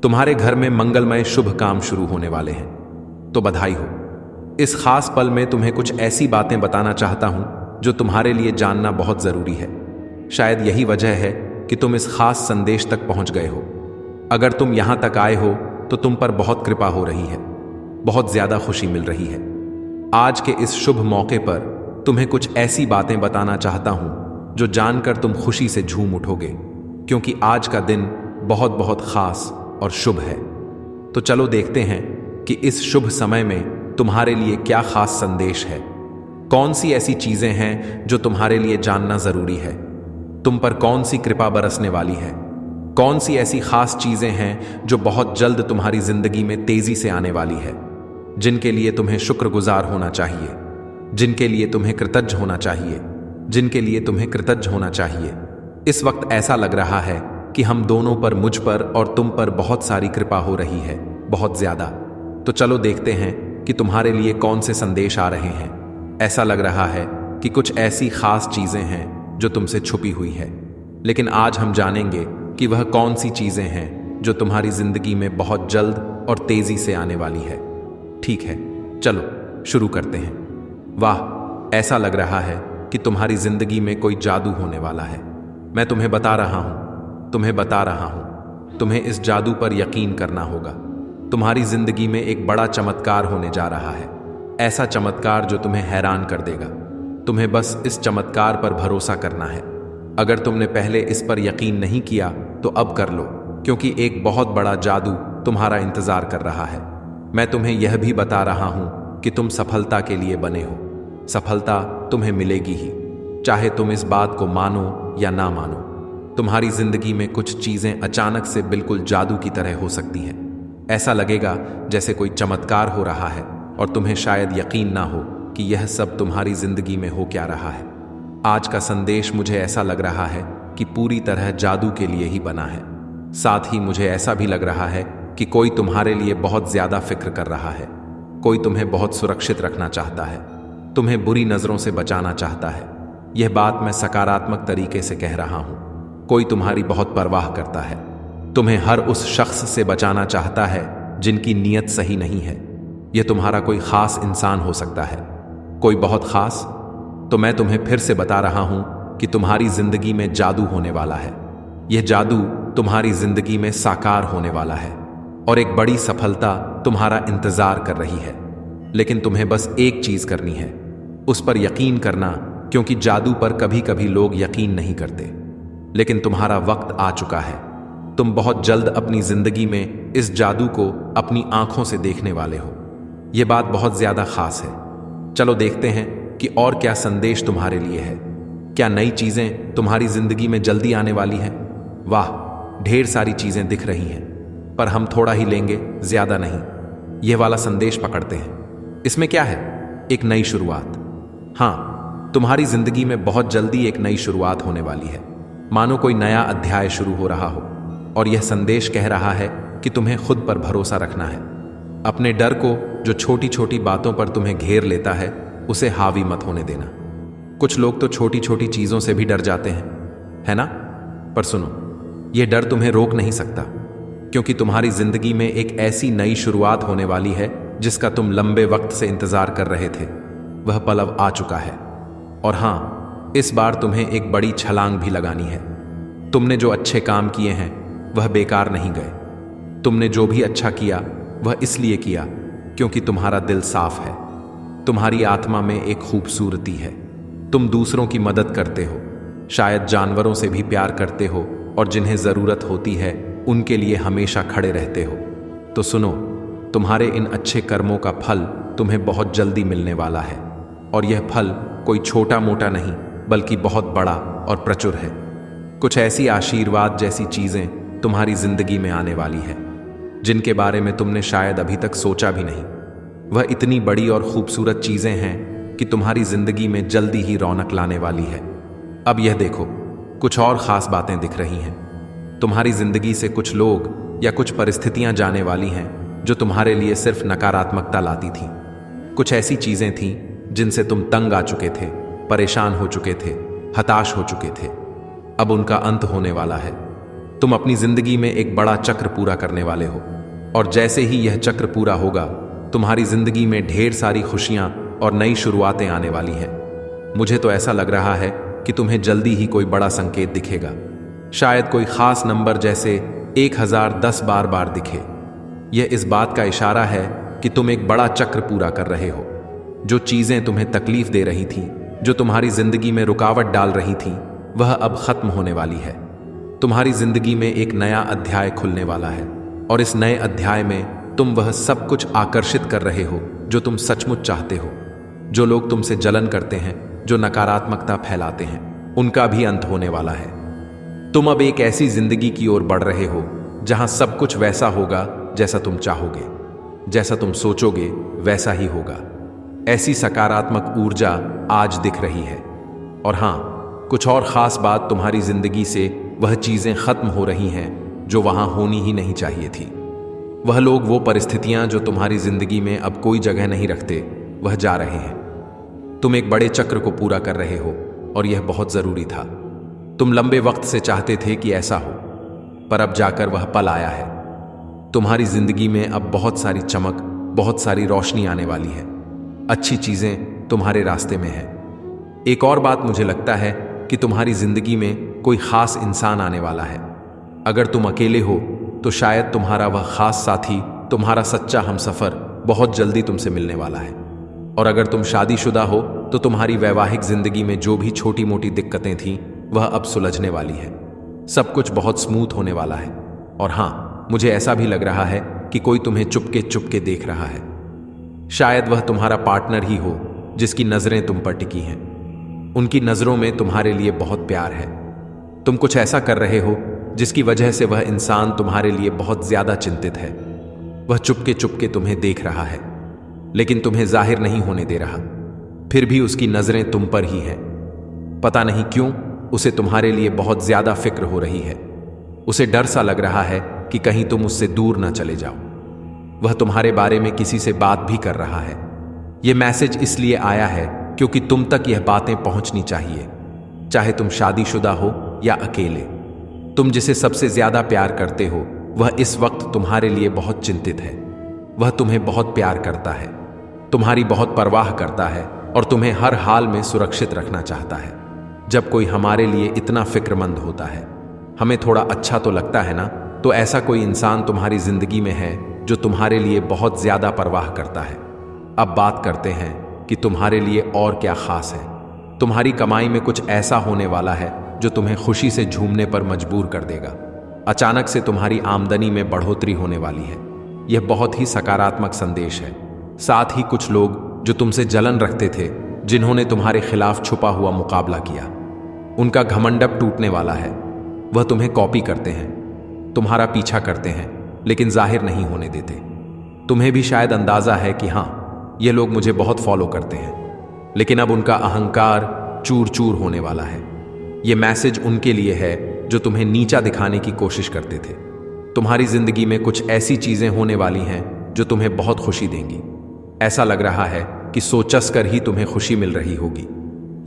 तुम्हारे घर में मंगलमय शुभ काम शुरू होने वाले हैं, तो बधाई हो। इस खास पल में तुम्हें कुछ ऐसी बातें बताना चाहता हूं जो तुम्हारे लिए जानना बहुत जरूरी है। शायद यही वजह है कि तुम इस खास संदेश तक पहुंच गए हो। अगर तुम यहां तक आए हो तो तुम पर बहुत कृपा हो रही है, बहुत ज्यादा खुशी मिल रही है। आज के इस शुभ मौके पर तुम्हें कुछ ऐसी बातें बताना चाहता हूं जो जानकर तुम खुशी से झूम उठोगे, क्योंकि आज का दिन बहुत बहुत खास और शुभ है। तो चलो देखते हैं कि इस शुभ समय में तुम्हारे लिए क्या खास संदेश है। कौन सी ऐसी चीजें हैं जो तुम्हारे लिए जानना जरूरी है। तुम पर कौन सी कृपा बरसने वाली है। कौन सी ऐसी खास चीजें हैं जो बहुत जल्द तुम्हारी जिंदगी में तेजी से आने वाली है, जिनके लिए तुम्हें शुक्रगुजार होना चाहिए, जिनके लिए तुम्हें कृतज्ञ होना चाहिए, जिनके लिए तुम्हें कृतज्ञ होना चाहिए। इस वक्त ऐसा लग रहा है कि हम दोनों पर, मुझ पर और तुम पर बहुत सारी कृपा हो रही है, बहुत ज्यादा। तो चलो देखते हैं कि तुम्हारे लिए कौन से संदेश आ रहे हैं। ऐसा लग रहा है कि कुछ ऐसी खास चीजें हैं जो तुमसे छुपी हुई है, लेकिन आज हम जानेंगे कि वह कौन सी चीजें हैं जो तुम्हारी जिंदगी में बहुत जल्द और तेजी से आने वाली है। ठीक है, चलो शुरू करते हैं। वाह, ऐसा लग रहा है कि तुम्हारी जिंदगी में कोई जादू होने वाला है। मैं तुम्हें बता रहा हूं, तुम्हें इस जादू पर यकीन करना होगा। तुम्हारी जिंदगी में एक बड़ा चमत्कार होने जा रहा है, ऐसा चमत्कार जो तुम्हें हैरान कर देगा। तुम्हें बस इस चमत्कार पर भरोसा करना है। अगर तुमने पहले इस पर यकीन नहीं किया तो अब कर लो, क्योंकि एक बहुत बड़ा जादू तुम्हारा इंतजार कर रहा है। मैं तुम्हें यह भी बता रहा हूं कि तुम सफलता के लिए बने हो। सफलता तुम्हें मिलेगी ही, चाहे तुम इस बात को मानो या ना मानो। तुम्हारी जिंदगी में कुछ चीजें अचानक से बिल्कुल जादू की तरह हो सकती हैं। ऐसा लगेगा जैसे कोई चमत्कार हो रहा है और तुम्हें शायद यकीन ना हो कि यह सब तुम्हारी जिंदगी में हो क्या रहा है। आज का संदेश मुझे ऐसा लग रहा है कि पूरी तरह जादू के लिए ही बना है। साथ ही मुझे ऐसा भी लग रहा है कि कोई तुम्हारे लिए बहुत ज्यादा फिक्र कर रहा है। कोई तुम्हें बहुत सुरक्षित रखना चाहता है, तुम्हें बुरी नजरों से बचाना चाहता है। यह बात मैं सकारात्मक तरीके से कह रहा हूं। कोई तुम्हारी बहुत परवाह करता है, तुम्हें हर उस शख्स से बचाना चाहता है जिनकी नीयत सही नहीं है। यह तुम्हारा कोई खास इंसान हो सकता है, कोई बहुत खास। तो मैं तुम्हें फिर से बता रहा हूं कि तुम्हारी जिंदगी में जादू होने वाला है। यह जादू तुम्हारी जिंदगी में साकार होने वाला है और एक बड़ी सफलता तुम्हारा इंतजार कर रही है। लेकिन तुम्हें बस एक चीज करनी है, उस पर यकीन करना, क्योंकि जादू पर कभी कभी लोग यकीन नहीं करते। लेकिन तुम्हारा वक्त आ चुका है। तुम बहुत जल्द अपनी जिंदगी में इस जादू को अपनी आंखों से देखने वाले हो। यह बात बहुत ज्यादा खास है। चलो देखते हैं कि और क्या संदेश तुम्हारे लिए है। क्या नई चीजें तुम्हारी जिंदगी में जल्दी आने वाली हैं? वाह, ढेर सारी चीजें दिख रही हैं, पर हम थोड़ा ही लेंगे, ज्यादा नहीं। यह वाला संदेश पकड़ते हैं। इसमें क्या है? एक नई शुरुआत। हाँ, तुम्हारी जिंदगी में बहुत जल्दी एक नई शुरुआत होने वाली है, मानो कोई नया अध्याय शुरू हो रहा हो। और यह संदेश कह रहा है कि तुम्हें खुद पर भरोसा रखना है। अपने डर को, जो छोटी छोटी बातों पर तुम्हें घेर लेता है, उसे हावी मत होने देना। कुछ लोग तो छोटी छोटी चीजों से भी डर जाते हैं, है ना? पर सुनो, यह डर तुम्हें रोक नहीं सकता, क्योंकि तुम्हारी जिंदगी में एक ऐसी नई शुरुआत होने वाली है जिसका तुम लंबे वक्त से इंतजार कर रहे थे। वह पल अब आ चुका है। और हां, इस बार तुम्हें एक बड़ी छलांग भी लगानी है। तुमने जो अच्छे काम किए हैं वह बेकार नहीं गए। तुमने जो भी अच्छा किया वह इसलिए किया क्योंकि तुम्हारा दिल साफ है। तुम्हारी आत्मा में एक खूबसूरती है। तुम दूसरों की मदद करते हो, शायद जानवरों से भी प्यार करते हो, और जिन्हें जरूरत होती है उनके लिए हमेशा खड़े रहते हो। तो सुनो, तुम्हारे इन अच्छे कर्मों का फल तुम्हें बहुत जल्दी मिलने वाला है। और यह फल कोई छोटा मोटा नहीं, बल्कि बहुत बड़ा और प्रचुर है। कुछ ऐसी आशीर्वाद जैसी चीजें तुम्हारी जिंदगी में आने वाली है जिनके बारे में तुमने शायद अभी तक सोचा भी नहीं। वह इतनी बड़ी और खूबसूरत चीजें हैं कि तुम्हारी जिंदगी में जल्दी ही रौनक लाने वाली है। अब यह देखो, कुछ और खास बातें दिख रही हैं। तुम्हारी जिंदगी से कुछ लोग या कुछ परिस्थितियां जाने वाली हैं जो तुम्हारे लिए सिर्फ नकारात्मकता लाती थीं। कुछ ऐसी चीजें थीं जिनसे तुम तंग आ चुके थे, परेशान हो चुके थे, हताश हो चुके थे। अब उनका अंत होने वाला है। तुम अपनी जिंदगी में एक बड़ा चक्र पूरा करने वाले हो, और जैसे ही यह चक्र पूरा होगा तुम्हारी जिंदगी में ढेर सारी खुशियां और नई शुरुआतें आने वाली हैं। मुझे तो ऐसा लग रहा है कि तुम्हें जल्दी ही कोई बड़ा संकेत दिखेगा, शायद कोई खास नंबर जैसे 1010 बार दिखे। यह इस बात का इशारा है कि तुम एक बड़ा चक्र पूरा कर रहे हो। जो चीजें तुम्हें तकलीफ दे रही थी, जो तुम्हारी जिंदगी में रुकावट डाल रही थी, वह अब खत्म होने वाली है। तुम्हारी जिंदगी में एक नया अध्याय खुलने वाला है, और इस नए अध्याय में तुम वह सब कुछ आकर्षित कर रहे हो जो तुम सचमुच चाहते हो। जो लोग तुमसे जलन करते हैं, जो नकारात्मकता फैलाते हैं, उनका भी अंत होने वाला है। तुम अब एक ऐसी जिंदगी की ओर बढ़ रहे हो जहां सब कुछ वैसा होगा जैसा तुम चाहोगे, जैसा तुम सोचोगे वैसा ही होगा। ऐसी सकारात्मक ऊर्जा आज दिख रही है। और हां, कुछ और खास बात, तुम्हारी जिंदगी से वह चीजें खत्म हो रही हैं जो वहां होनी ही नहीं चाहिए थी। वह लोग, वो परिस्थितियां जो तुम्हारी जिंदगी में अब कोई जगह नहीं रखते, वह जा रहे हैं। तुम एक बड़े चक्र को पूरा कर रहे हो, और यह बहुत जरूरी था। तुम लंबे वक्त से चाहते थे कि ऐसा हो, पर अब जाकर वह पल आया है। तुम्हारी जिंदगी में अब बहुत सारी चमक, बहुत सारी रोशनी आने वाली है। अच्छी चीजें तुम्हारे रास्ते में है। एक और बात, मुझे लगता है कि तुम्हारी जिंदगी में कोई खास इंसान आने वाला है। अगर तुम अकेले हो तो शायद तुम्हारा वह खास साथी, तुम्हारा सच्चा हमसफर बहुत जल्दी तुमसे मिलने वाला है। और अगर तुम शादीशुदा हो तो तुम्हारी वैवाहिक जिंदगी में जो भी छोटी मोटी दिक्कतें थीं, वह अब सुलझने वाली है। सब कुछ बहुत स्मूथ होने वाला है। और हां, मुझे ऐसा भी लग रहा है कि कोई तुम्हें चुपके चुपके देख रहा है। शायद वह तुम्हारा पार्टनर ही हो जिसकी नजरें तुम पर टिकी हैं। उनकी नजरों में तुम्हारे लिए बहुत प्यार है। तुम कुछ ऐसा कर रहे हो जिसकी वजह से वह इंसान तुम्हारे लिए बहुत ज्यादा चिंतित है। वह चुपके चुपके तुम्हें देख रहा है, लेकिन तुम्हें जाहिर नहीं होने दे रहा। फिर भी उसकी नजरें तुम पर ही हैं। पता नहीं क्यों उसे तुम्हारे लिए बहुत ज्यादा फिक्र हो रही है। उसे डर सा लग रहा है कि कहीं तुम उससे दूर ना चले जाओ। वह तुम्हारे बारे में किसी से बात भी कर रहा है। यह मैसेज इसलिए आया है क्योंकि तुम तक यह बातें पहुंचनी चाहिए, चाहे तुम शादीशुदा हो या अकेले। तुम जिसे सबसे ज्यादा प्यार करते हो, वह इस वक्त तुम्हारे लिए बहुत चिंतित है। वह तुम्हें बहुत प्यार करता है, तुम्हारी बहुत परवाह करता है, और तुम्हें हर हाल में सुरक्षित रखना चाहता है। जब कोई हमारे लिए इतना फिक्रमंद होता है, हमें थोड़ा अच्छा तो लगता है ना। तो ऐसा कोई इंसान तुम्हारी जिंदगी में है जो तुम्हारे लिए बहुत ज्यादा परवाह करता है। अब बात करते हैं कि तुम्हारे लिए और क्या खास है। तुम्हारी कमाई में कुछ ऐसा होने वाला है जो तुम्हें खुशी से झूमने पर मजबूर कर देगा। अचानक से तुम्हारी आमदनी में बढ़ोतरी होने वाली है। यह बहुत ही सकारात्मक संदेश है। साथ ही कुछ लोग जो तुमसे जलन रखते थे, जिन्होंने तुम्हारे खिलाफ छुपा हुआ मुकाबला किया, उनका घमंड अब टूटने वाला है। वह तुम्हें कॉपी करते हैं, तुम्हारा पीछा करते हैं, लेकिन जाहिर नहीं होने देते। तुम्हें भी शायद अंदाजा है कि हां, ये लोग मुझे बहुत फॉलो करते हैं, लेकिन अब उनका अहंकार चूर चूर होने वाला है। यह मैसेज उनके लिए है जो तुम्हें नीचा दिखाने की कोशिश करते थे। तुम्हारी जिंदगी में कुछ ऐसी चीजें होने वाली हैं जो तुम्हें बहुत खुशी देंगी। ऐसा लग रहा है कि सोचस कर ही तुम्हें खुशी मिल रही होगी।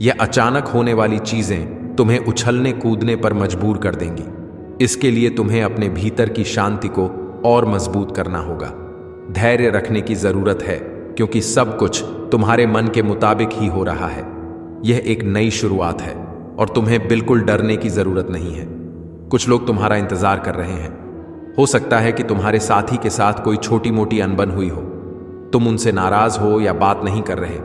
यह अचानक होने वाली चीजें तुम्हें उछलने कूदने पर मजबूर कर देंगी। इसके लिए तुम्हें अपने भीतर की शांति को और मजबूत करना होगा। धैर्य रखने की जरूरत है, क्योंकि सब कुछ तुम्हारे मन के मुताबिक ही हो रहा है। यह एक नई शुरुआत है और तुम्हें बिल्कुल डरने की जरूरत नहीं है। कुछ लोग तुम्हारा इंतजार कर रहे हैं। हो सकता है कि तुम्हारे साथी के साथ कोई छोटी मोटी अनबन हुई हो। तुम उनसे नाराज हो या बात नहीं कर रहे,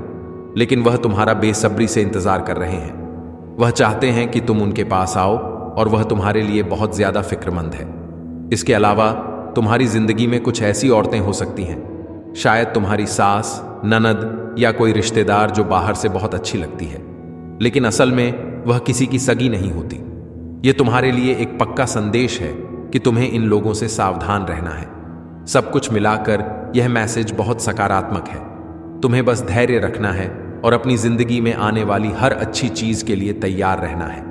लेकिन वह तुम्हारा बेसब्री से इंतजार कर रहे हैं। वह चाहते हैं कि तुम उनके पास आओ, और वह तुम्हारे लिए बहुत ज्यादा फिक्रमंद है। इसके अलावा तुम्हारी जिंदगी में कुछ ऐसी औरतें हो सकती हैं, शायद तुम्हारी सास, ननद या कोई रिश्तेदार जो बाहर से बहुत अच्छी लगती है, लेकिन असल में वह किसी की सगी नहीं होती। यह तुम्हारे लिए एक पक्का संदेश है कि तुम्हें इन लोगों से सावधान रहना है। सब कुछ मिलाकर यह मैसेज बहुत सकारात्मक है। तुम्हें बस धैर्य रखना है और अपनी जिंदगी में आने वाली हर अच्छी चीज के लिए तैयार रहना है।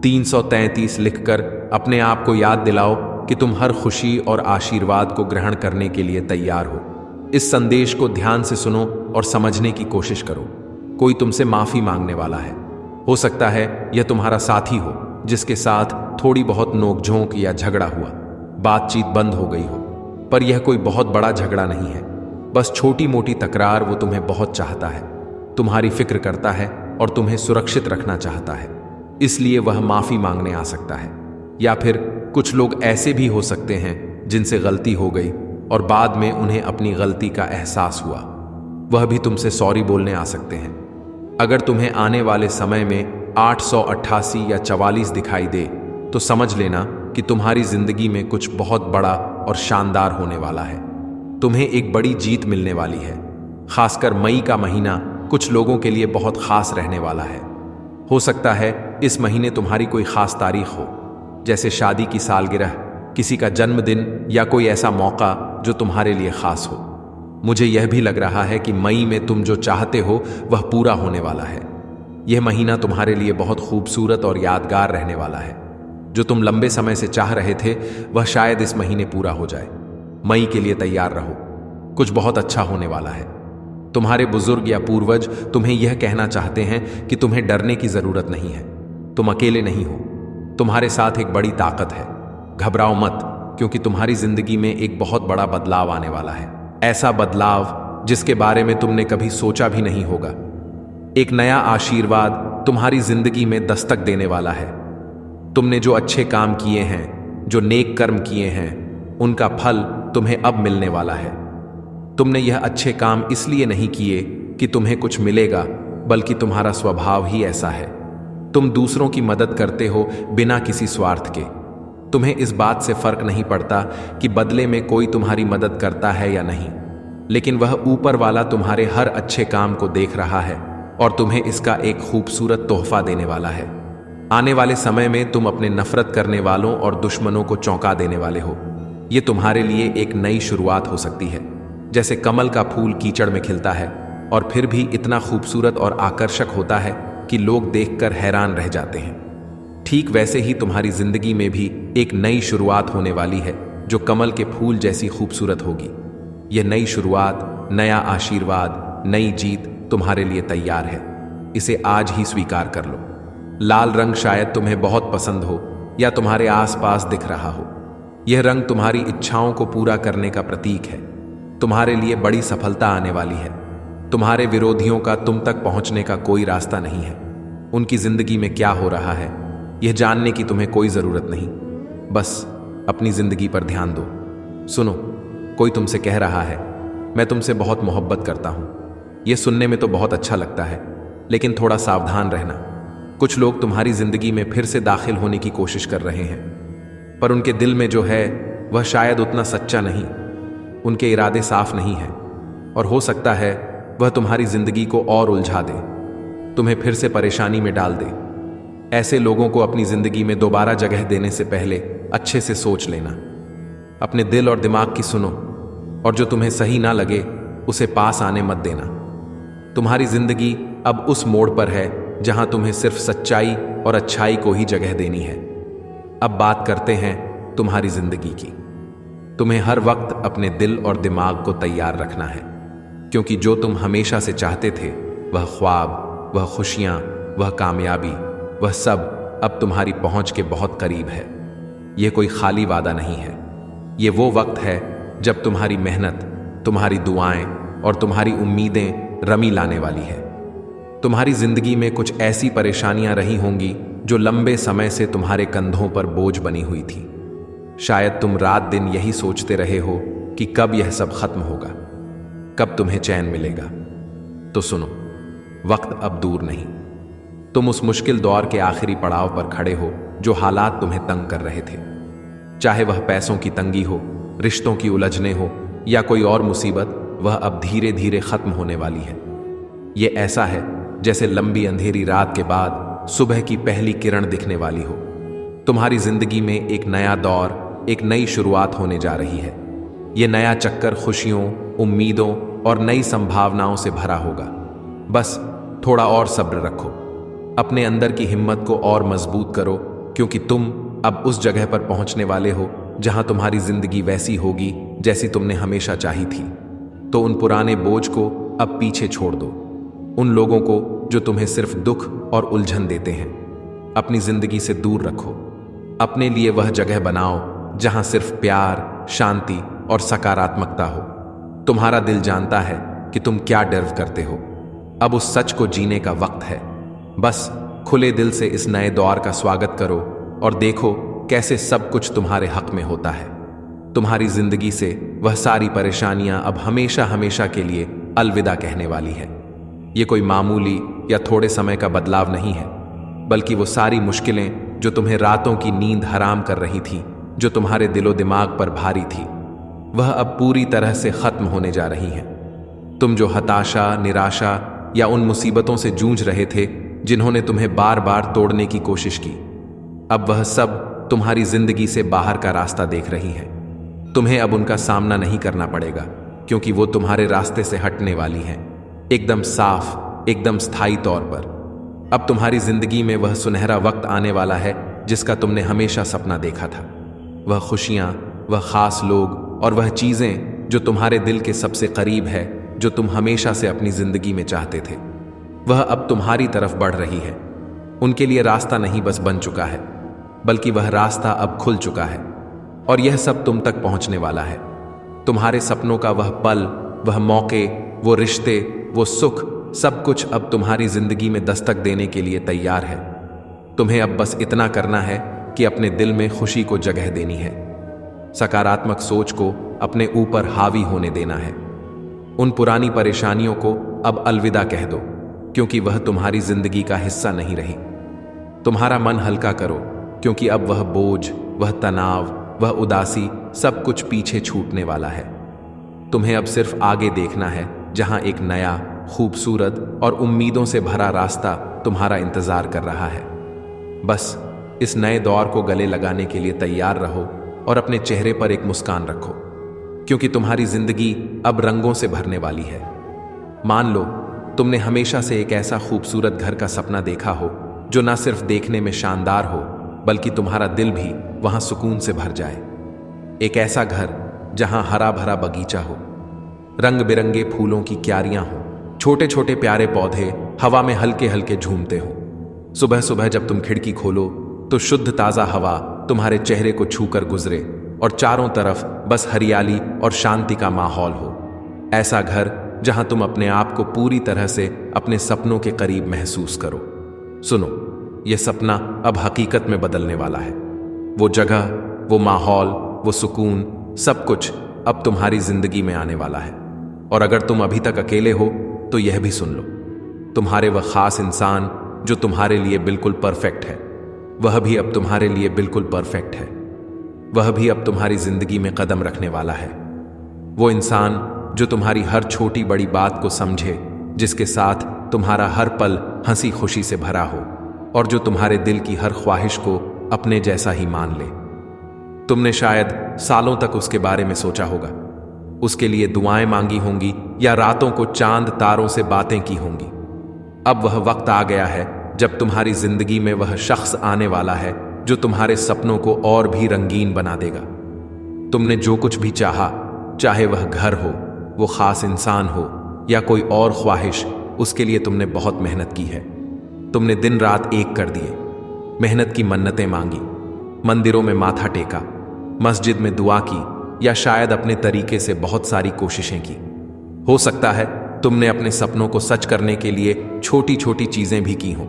333 लिखकर अपने आप को याद दिलाओ कि तुम हर खुशी और आशीर्वाद को ग्रहण करने के लिए तैयार हो। इस संदेश को ध्यान से सुनो और समझने की कोशिश करो। कोई तुमसे माफी मांगने वाला है। हो सकता है यह तुम्हारा साथी हो, जिसके साथ थोड़ी बहुत नोकझोंक या झगड़ा हुआ, बातचीत बंद हो गई हो, पर यह कोई बहुत बड़ा झगड़ा नहीं है, बस छोटी मोटी तकरार। वो तुम्हें बहुत चाहता है, तुम्हारी फिक्र करता है और तुम्हें सुरक्षित रखना चाहता है, इसलिए वह माफी मांगने आ सकता है। या फिर कुछ लोग ऐसे भी हो सकते हैं जिनसे गलती हो गई और बाद में उन्हें अपनी गलती का एहसास हुआ, वह भी तुमसे सॉरी बोलने आ सकते हैं। अगर तुम्हें आने वाले समय में 888 या 44 दिखाई दे तो समझ लेना कि तुम्हारी जिंदगी में कुछ बहुत बड़ा और शानदार होने वाला है। तुम्हें एक बड़ी जीत मिलने वाली है। खासकर मई का महीना कुछ लोगों के लिए बहुत खास रहने वाला है। हो सकता है इस महीने तुम्हारी कोई खास तारीख हो, जैसे शादी की सालगिरह, किसी का जन्मदिन या कोई ऐसा मौका जो तुम्हारे लिए खास हो। मुझे यह भी लग रहा है कि मई में तुम जो चाहते हो वह पूरा होने वाला है। यह महीना तुम्हारे लिए बहुत खूबसूरत और यादगार रहने वाला है। जो तुम लंबे समय से चाह रहे थे वह शायद इस महीने पूरा हो जाए। मई के लिए तैयार रहो, कुछ बहुत अच्छा होने वाला है। तुम्हारे बुजुर्ग या पूर्वज तुम्हें यह कहना चाहते हैं कि तुम्हें डरने की जरूरत नहीं है, तुम अकेले नहीं हो, तुम्हारे साथ एक बड़ी ताकत है। घबराओ मत, क्योंकि तुम्हारी जिंदगी में एक बहुत बड़ा बदलाव आने वाला है। ऐसा बदलाव जिसके बारे में तुमने कभी सोचा भी नहीं होगा। एक नया आशीर्वाद तुम्हारी जिंदगी में दस्तक देने वाला है। तुमने जो अच्छे काम किए हैं, जो नेक कर्म किए हैं, उनका फल तुम्हें अब मिलने वाला है। तुमने यह अच्छे काम इसलिए नहीं किए कि तुम्हें कुछ मिलेगा, बल्कि तुम्हारा स्वभाव ही ऐसा है। तुम दूसरों की मदद करते हो बिना किसी स्वार्थ के। तुम्हें इस बात से फर्क नहीं पड़ता कि बदले में कोई तुम्हारी मदद करता है या नहीं, लेकिन वह ऊपर वाला तुम्हारे हर अच्छे काम को देख रहा है और तुम्हें इसका एक खूबसूरत तोहफा देने वाला है। आने वाले समय में तुम अपने नफरत करने वालों और दुश्मनों को चौंका देने वाले हो। यह तुम्हारे लिए एक नई शुरुआत हो सकती है। जैसे कमल का फूल कीचड़ में खिलता है और फिर भी इतना खूबसूरत और आकर्षक होता है कि लोग देखकर हैरान रह जाते हैं, ठीक वैसे ही तुम्हारी जिंदगी में भी एक नई शुरुआत होने वाली है जो कमल के फूल जैसी खूबसूरत होगी। यह नई शुरुआत, नया आशीर्वाद, नई जीत तुम्हारे लिए तैयार है। इसे आज ही स्वीकार कर लो। लाल रंग शायद तुम्हें बहुत पसंद हो या तुम्हारे आसपास दिख रहा हो। यह रंग तुम्हारी इच्छाओं को पूरा करने का प्रतीक है। तुम्हारे लिए बड़ी सफलता आने वाली है। तुम्हारे विरोधियों का तुम तक पहुंचने का कोई रास्ता नहीं है। उनकी जिंदगी में क्या हो रहा है यह जानने की तुम्हें कोई जरूरत नहीं। बस अपनी जिंदगी पर ध्यान दो। सुनो, कोई तुमसे कह रहा है, मैं तुमसे बहुत मोहब्बत करता हूं। यह सुनने में तो बहुत अच्छा लगता है, लेकिन थोड़ा सावधान रहना। कुछ लोग तुम्हारी जिंदगी में फिर से दाखिल होने की कोशिश कर रहे हैं, पर उनके दिल में जो है वह शायद उतना सच्चा नहीं। उनके इरादे साफ नहीं हैं और हो सकता है वह तुम्हारी जिंदगी को और उलझा दे, तुम्हें फिर से परेशानी में डाल दे। ऐसे लोगों को अपनी जिंदगी में दोबारा जगह देने से पहले अच्छे से सोच लेना। अपने दिल और दिमाग की सुनो, और जो तुम्हें सही ना लगे उसे पास आने मत देना। तुम्हारी जिंदगी अब उस मोड़ पर है जहां तुम्हें सिर्फ सच्चाई और अच्छाई को ही जगह देनी है। अब बात करते हैं तुम्हारी जिंदगी की। तुम्हें हर वक्त अपने दिल और दिमाग को तैयार रखना है, क्योंकि जो तुम हमेशा से चाहते थे, वह ख्वाब, वह खुशियां, वह कामयाबी, वह सब अब तुम्हारी पहुंच के बहुत करीब है। यह कोई खाली वादा नहीं है। यह वो वक्त है जब तुम्हारी मेहनत, तुम्हारी दुआएं और तुम्हारी उम्मीदें रमी लाने वाली है। तुम्हारी जिंदगी में कुछ ऐसी परेशानियां रही होंगी जो लंबे समय से तुम्हारे कंधों पर बोझ बनी हुई थी। शायद तुम रात दिन यही सोचते रहे हो कि कब यह सब खत्म होगा, कब तुम्हें चैन मिलेगा। तो सुनो, वक्त अब दूर नहीं। तुम उस मुश्किल दौर के आखिरी पड़ाव पर खड़े हो जो हालात तुम्हें तंग कर रहे थे। चाहे वह पैसों की तंगी हो, रिश्तों की उलझने हो या कोई और मुसीबत, वह अब धीरे धीरे खत्म होने वाली है। यह ऐसा है जैसे लंबी अंधेरी रात के बाद सुबह की पहली किरण दिखने वाली हो। तुम्हारी जिंदगी में एक नया दौर, एक नई शुरुआत होने जा रही है। यह नया चक्कर खुशियों, उम्मीदों और नई संभावनाओं से भरा होगा। बस थोड़ा और सब्र रखो, अपने अंदर की हिम्मत को और मजबूत करो, क्योंकि तुम अब उस जगह पर पहुंचने वाले हो जहां तुम्हारी जिंदगी वैसी होगी जैसी तुमने हमेशा चाही थी। तो उन पुराने बोझ को अब पीछे छोड़ दो, उन लोगों को जो तुम्हें सिर्फ दुख और उलझन देते हैं। अपनी जिंदगी से दूर रखो। अपने लिए वह जगह बनाओ जहां सिर्फ प्यार, शांति और सकारात्मकता हो। तुम्हारा दिल जानता है कि तुम क्या डिजर्व करते हो। अब उस सच को जीने का वक्त है। बस खुले दिल से इस नए दौर का स्वागत करो और देखो कैसे सब कुछ तुम्हारे हक में होता है। तुम्हारी जिंदगी से वह सारी परेशानियां अब हमेशा हमेशा के लिए अलविदा कहने वाली है। ये कोई मामूली या थोड़े समय का बदलाव नहीं है, बल्कि वो सारी मुश्किलें जो तुम्हें रातों की नींद हराम कर रही थी, जो तुम्हारे दिलो दिमाग पर भारी थी, वह अब पूरी तरह से खत्म होने जा रही हैं। तुम जो हताशा, निराशा या उन मुसीबतों से जूझ रहे थे जिन्होंने तुम्हें बार बार तोड़ने की कोशिश की, अब वह सब तुम्हारी जिंदगी से बाहर का रास्ता देख रही है। तुम्हें अब उनका सामना नहीं करना पड़ेगा, क्योंकि वो तुम्हारे रास्ते से हटने वाली हैं, एकदम साफ, एकदम स्थायी तौर पर। अब तुम्हारी जिंदगी में वह सुनहरा वक्त आने वाला है जिसका तुमने हमेशा सपना देखा था। वह खुशियां, वह खास लोग और वह चीजें जो तुम्हारे दिल के सबसे करीब है, जो तुम हमेशा से अपनी जिंदगी में चाहते थे, वह अब तुम्हारी तरफ बढ़ रही है। उनके लिए रास्ता नहीं बस बन चुका है, बल्कि वह रास्ता अब खुल चुका है और यह सब तुम तक पहुंचने वाला है। तुम्हारे सपनों का वह पल, वह मौके, वो रिश्ते, वो सुख, सब कुछ अब तुम्हारी जिंदगी में दस्तक देने के लिए तैयार है। तुम्हें अब बस इतना करना है कि अपने दिल में खुशी को जगह देनी है, सकारात्मक सोच को अपने ऊपर हावी होने देना है। उन पुरानी परेशानियों को अब अलविदा कह दो, क्योंकि वह तुम्हारी जिंदगी का हिस्सा नहीं रही। तुम्हारा मन हल्का करो, क्योंकि अब वह बोझ, वह तनाव, वह उदासी सब कुछ पीछे छूटने वाला है। तुम्हें अब सिर्फ आगे देखना है, जहां एक नया, खूबसूरत और उम्मीदों से भरा रास्ता तुम्हारा इंतजार कर रहा है। बस इस नए दौर को गले लगाने के लिए तैयार रहो और अपने चेहरे पर एक मुस्कान रखो, क्योंकि तुम्हारी जिंदगी अब रंगों से भरने वाली है। मान लो तुमने हमेशा से एक ऐसा खूबसूरत घर का सपना देखा हो जो न सिर्फ देखने में शानदार हो, बल्कि तुम्हारा दिल भी वहां सुकून से भर जाए। एक ऐसा घर जहां हरा भरा बगीचा हो, रंग बिरंगे फूलों की क्यारियां हो, छोटे छोटे प्यारे पौधे हवा में हल्के हल्के झूमते हो। सुबह सुबह जब तुम खिड़की खोलो तो शुद्ध ताजा हवा तुम्हारे चेहरे को छूकर गुजरे और चारों तरफ बस हरियाली और शांति का माहौल हो। ऐसा घर जहां तुम अपने आप को पूरी तरह से अपने सपनों के करीब महसूस करो। सुनो, यह सपना अब हकीकत में बदलने वाला है। वो जगह, वो माहौल, वो सुकून, सब कुछ अब तुम्हारी जिंदगी में आने वाला है। और अगर तुम अभी तक अकेले हो तो यह भी सुन लो, तुम्हारे वह खास इंसान जो तुम्हारे लिए बिल्कुल परफेक्ट है, वह भी अब तुम्हारे लिए बिल्कुल परफेक्ट है। वह भी अब तुम्हारी जिंदगी में कदम रखने वाला है। वो इंसान जो तुम्हारी हर छोटी बड़ी बात को समझे, जिसके साथ तुम्हारा हर पल हंसी खुशी से भरा हो और जो तुम्हारे दिल की हर ख्वाहिश को अपने जैसा ही मान ले। तुमने शायद सालों तक उसके बारे में सोचा होगा, उसके लिए दुआएं मांगी होंगी या रातों को चांद तारों से बातें की होंगी। अब वह वक्त आ गया है जब तुम्हारी जिंदगी में वह शख्स आने वाला है जो तुम्हारे सपनों को और भी रंगीन बना देगा। तुमने जो कुछ भी चाहा, चाहे वह घर हो, वो खास इंसान हो या कोई और ख्वाहिश, उसके लिए तुमने बहुत मेहनत की है। तुमने दिन रात एक कर दिए, मेहनत की मन्नतें मांगी, मंदिरों में माथा टेका, मस्जिद में दुआ की या शायद अपने तरीके से बहुत सारी कोशिशें की। हो सकता है तुमने अपने सपनों को सच करने के लिए छोटी छोटी चीजें भी की हों,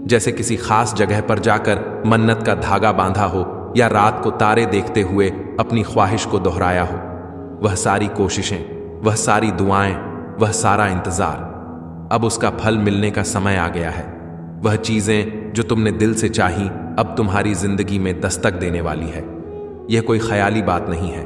जैसे किसी खास जगह पर जाकर मन्नत का धागा बांधा हो या रात को तारे देखते हुए अपनी ख्वाहिश को दोहराया हो। वह सारी कोशिशें, वह सारी दुआएं, वह सारा इंतजार, अब उसका फल मिलने का समय आ गया है। वह चीजें जो तुमने दिल से चाही अब तुम्हारी जिंदगी में दस्तक देने वाली है। यह कोई ख्याली बात नहीं है,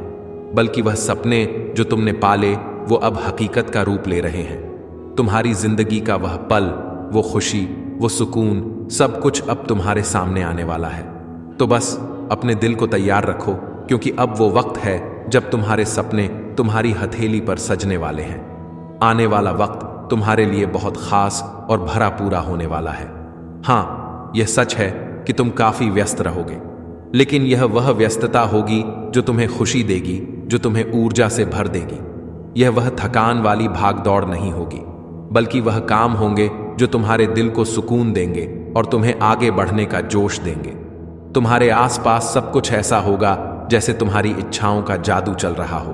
बल्कि वह सपने जो तुमने पाले वो अब हकीकत का रूप ले रहे हैं। तुम्हारी जिंदगी का वह पल, वो खुशी, वो सुकून, सब कुछ अब तुम्हारे सामने आने वाला है। तो बस अपने दिल को तैयार रखो, क्योंकि अब वो वक्त है जब तुम्हारे सपने तुम्हारी हथेली पर सजने वाले हैं। आने वाला वक्त तुम्हारे लिए बहुत खास और भरा पूरा होने वाला है। हाँ, यह सच है कि तुम काफी व्यस्त रहोगे, लेकिन यह वह व्यस्तता होगी जो तुम्हें खुशी देगी, जो तुम्हें ऊर्जा से भर देगी। यह वह थकान वाली भाग दौड़ नहीं होगी, बल्कि वह काम होंगे जो तुम्हारे दिल को सुकून देंगे और तुम्हें आगे बढ़ने का जोश देंगे। तुम्हारे आसपास सब कुछ ऐसा होगा जैसे तुम्हारी इच्छाओं का जादू चल रहा हो।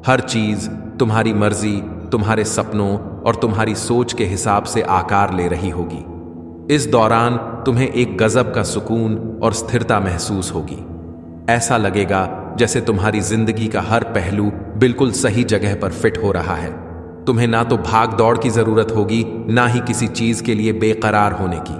हर चीज तुम्हारी मर्जी, तुम्हारे सपनों और तुम्हारी सोच के हिसाब से आकार ले रही होगी। इस दौरान तुम्हें एक गजब का सुकून और स्थिरता महसूस होगी। ऐसा लगेगा जैसे तुम्हारी जिंदगी का हर पहलू बिल्कुल सही जगह पर फिट हो रहा है। तुम्हें ना तो भाग दौड़ की जरूरत होगी, ना ही किसी चीज के लिए बेकरार होने की।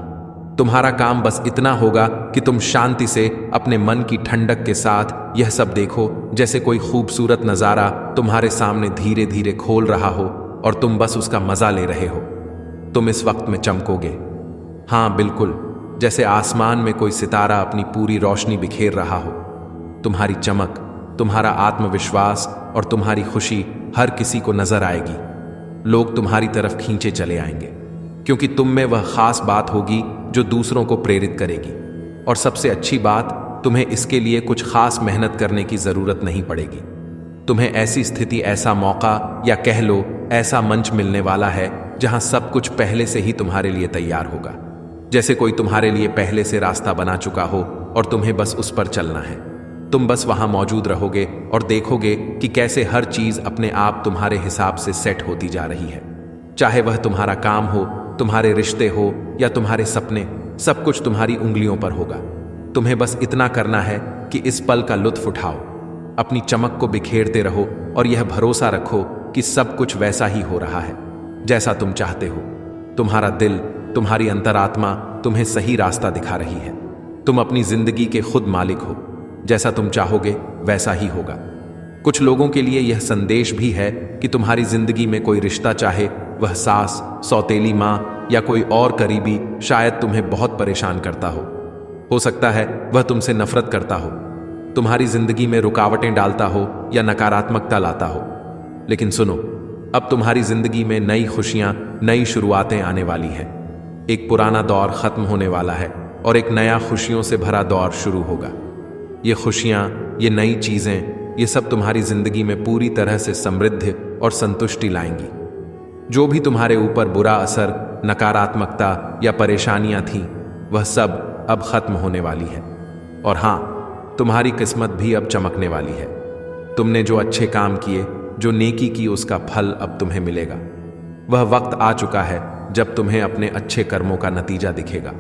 तुम्हारा काम बस इतना होगा कि तुम शांति से अपने मन की ठंडक के साथ यह सब देखो, जैसे कोई खूबसूरत नजारा तुम्हारे सामने धीरे धीरे खोल रहा हो और तुम बस उसका मजा ले रहे हो। तुम इस वक्त में चमकोगे। हाँ बिल्कुल, जैसे आसमान में कोई सितारा अपनी पूरी रोशनी बिखेर रहा हो। तुम्हारी चमक, तुम्हारा आत्मविश्वास और तुम्हारी खुशी हर किसी को नजर आएगी। लोग तुम्हारी तरफ खींचे चले आएंगे, क्योंकि तुम में वह खास बात होगी जो दूसरों को प्रेरित करेगी। और सबसे अच्छी बात, तुम्हें इसके लिए कुछ खास मेहनत करने की जरूरत नहीं पड़ेगी। तुम्हें ऐसी स्थिति, ऐसा मौका या कह लो ऐसा मंच मिलने वाला है जहां सब कुछ पहले से ही तुम्हारे लिए तैयार होगा। जैसे कोई तुम्हारे लिए पहले से रास्ता बना चुका हो और तुम्हें बस उस पर चलना है। तुम बस वहां मौजूद रहोगे और देखोगे कि कैसे हर चीज अपने आप तुम्हारे हिसाब से सेट होती जा रही है। चाहे वह तुम्हारा काम हो, तुम्हारे रिश्ते हो या तुम्हारे सपने, सब कुछ तुम्हारी उंगलियों पर होगा। तुम्हें बस इतना करना है कि इस पल का लुत्फ उठाओ, अपनी चमक को बिखेरते रहो और यह भरोसा रखो कि सब कुछ वैसा ही हो रहा है जैसा तुम चाहते हो। तुम्हारा दिल, तुम्हारी अंतरात्मा तुम्हें सही रास्ता दिखा रही है। तुम अपनी जिंदगी के खुद मालिक हो। जैसा तुम चाहोगे वैसा ही होगा। कुछ लोगों के लिए यह संदेश भी है कि तुम्हारी जिंदगी में कोई रिश्ता, चाहे वह सास, सौतेली माँ या कोई और करीबी, शायद तुम्हें बहुत परेशान करता हो सकता है वह तुमसे नफरत करता हो, तुम्हारी जिंदगी में रुकावटें डालता हो या नकारात्मकता लाता हो। लेकिन सुनो, अब तुम्हारी जिंदगी में नई खुशियां, नई शुरुआतें आने वाली हैं। एक पुराना दौर खत्म होने वाला है और एक नया खुशियों से भरा दौर शुरू होगा। ये खुशियां, ये नई चीजें, ये सब तुम्हारी जिंदगी में पूरी तरह से समृद्धि और संतुष्टि लाएंगी। जो भी तुम्हारे ऊपर बुरा असर, नकारात्मकता या परेशानियां थीं, वह सब अब खत्म होने वाली है। और हाँ, तुम्हारी किस्मत भी अब चमकने वाली है। तुमने जो अच्छे काम किए, जो नेकी की, उसका फल अब तुम्हें मिलेगा। वह वक्त आ चुका है जब तुम्हें अपने अच्छे कर्मों का नतीजा दिखेगा।